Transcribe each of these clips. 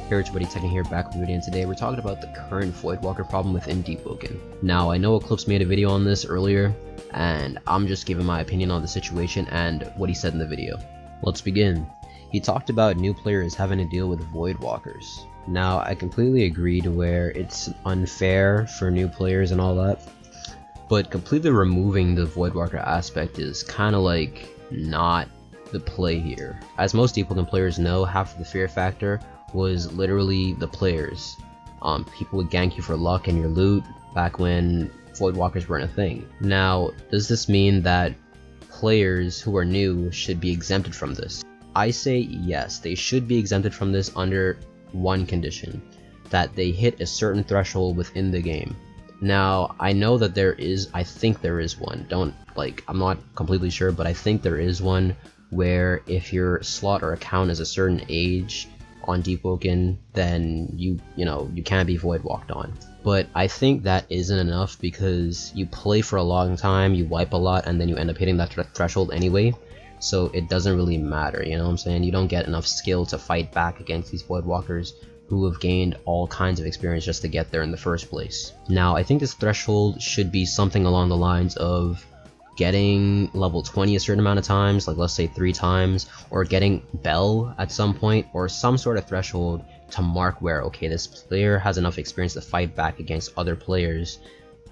Hey everybody, Tekken here, back with a video, and today we're talking about the current VoidWalker problem within Deepwoken. Now, I know Eclipse made a video on this earlier, and I'm just giving my opinion on the situation and what he said in the video. Let's begin. He talked about new players having to deal with VoidWalkers. Now, I completely agree to where it's unfair for new players and all that, but completely removing the VoidWalker aspect is kind of like not the play here. As most Deepwoken players know, half of the fear factor was literally the players. People would gank you for luck and your loot back when VoidWalkers weren't a thing. Now, does this mean that players who are new should be exempted from this? I say yes, they should be exempted from this under one condition, that they hit a certain threshold within the game. Now, I know that I think there is one. I'm not completely sure, but I think there is one where if your slot or account is a certain age on Deepwoken, then you can't be void walked on. But I think that isn't enough because you play for a long time, you wipe a lot, and then you end up hitting that threshold anyway, so it doesn't really matter, you know what I'm saying? You don't get enough skill to fight back against these void walkers who have gained all kinds of experience just to get there in the first place. Now, I think this threshold should be something along the lines of getting level 20 a certain amount of times, like let's say 3 times, or getting Bell at some point, or some sort of threshold to mark where, okay, this player has enough experience to fight back against other players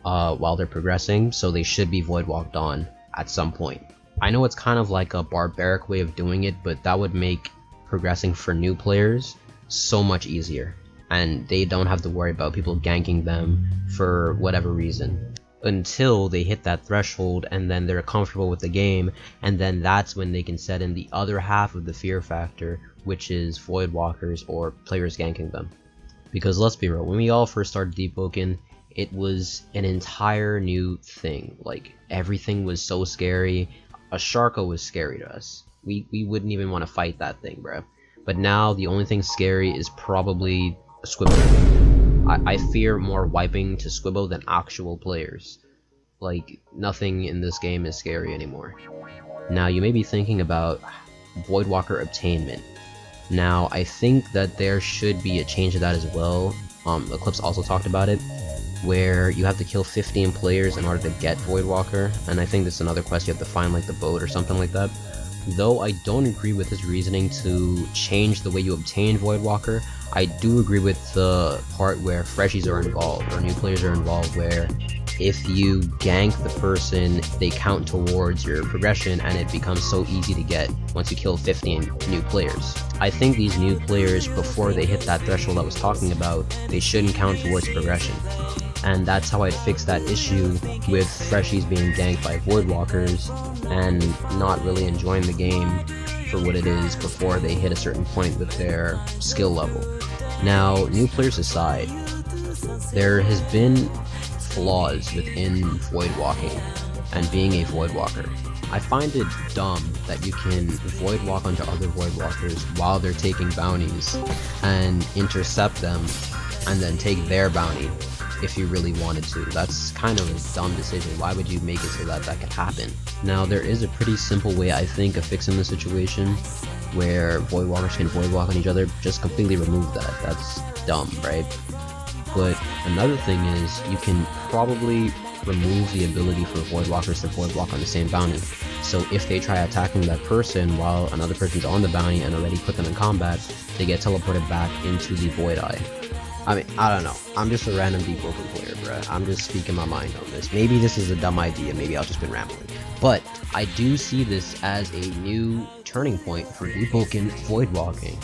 while they're progressing, so they should be void walked on at some point. I know it's kind of like a barbaric way of doing it, but that would make progressing for new players so much easier, and they don't have to worry about people ganking them for whatever reason until they hit that threshold, and then they're comfortable with the game, and then that's when they can set in the other half of the fear factor, which is void walkers or players ganking them. Because let's be real, when we all first started Deepwoken, it was an entire new thing. Like, everything was so scary. A Sharko was scary to us. We wouldn't even want to fight that thing, bro. But now the only thing scary is probably a Squibble. I fear more wiping to Squibbo than actual players. Like, nothing in this game is scary anymore. Now, you may be thinking about Voidwalker obtainment. Now, I think that there should be a change to that as well. Eclipse also talked about it, where you have to kill 15 players in order to get Voidwalker, and I think that's another quest you have to find, like the boat or something like that. Though I don't agree with his reasoning to change the way you obtain Voidwalker, I do agree with the part where freshies are involved, or new players are involved, where if you gank the person, they count towards your progression, and it becomes so easy to get once you kill 15 new players. I think these new players, before they hit that threshold I was talking about, they shouldn't count towards progression. And that's how I'd fix that issue with freshies being ganked by voidwalkers and not really enjoying the game for what it is before they hit a certain point with their skill level. Now, new players aside, there has been flaws within voidwalking and being a voidwalker. I find it dumb that you can voidwalk onto other voidwalkers while they're taking bounties and intercept them and then take their bounty if you really wanted to. That's kind of a dumb decision. Why would you make it so that that could happen? Now, there is a pretty simple way, I think, of fixing the situation where voidwalkers can voidwalk on each other. Just completely remove that. That's dumb, right? But another thing is, you can probably remove the ability for voidwalkers to voidwalk on the same bounty. So if they try attacking that person while another person's on the bounty and already put them in combat, they get teleported back into the void eye. I mean, I don't know. I'm just a random Deepwoken player, bruh. I'm just speaking my mind on this. Maybe this is a dumb idea. Maybe I've just been rambling. But I do see this as a new turning point for Deepwoken voidwalking.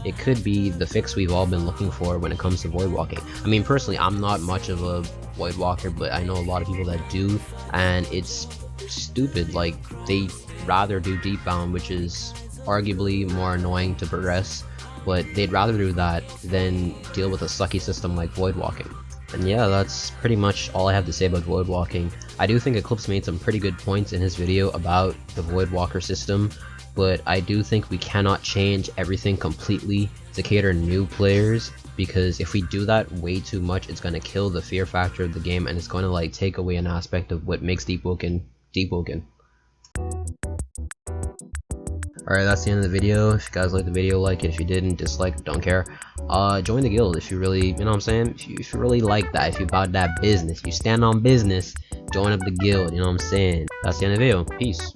It could be the fix we've all been looking for when it comes to voidwalking. I mean, personally, I'm not much of a voidwalker, but I know a lot of people that do, and it's stupid. Like, they rather do Deepbound, which is arguably more annoying to progress, but they'd rather do that than deal with a sucky system like voidwalking. And yeah, that's pretty much all I have to say about voidwalking. I do think Eclipse made some pretty good points in his video about the voidwalker system, but I do think we cannot change everything completely to cater new players, because if we do that way too much, it's going to kill the fear factor of the game, and it's going to like take away an aspect of what makes Deepwoken Deepwoken. Alright, that's the end of the video. If you guys liked the video, like it. If you didn't, dislike, don't care. Join the guild if you really, you know what I'm saying? If you really like that, if you about that business, you stand on business, join up the guild, you know what I'm saying? That's the end of the video. Peace.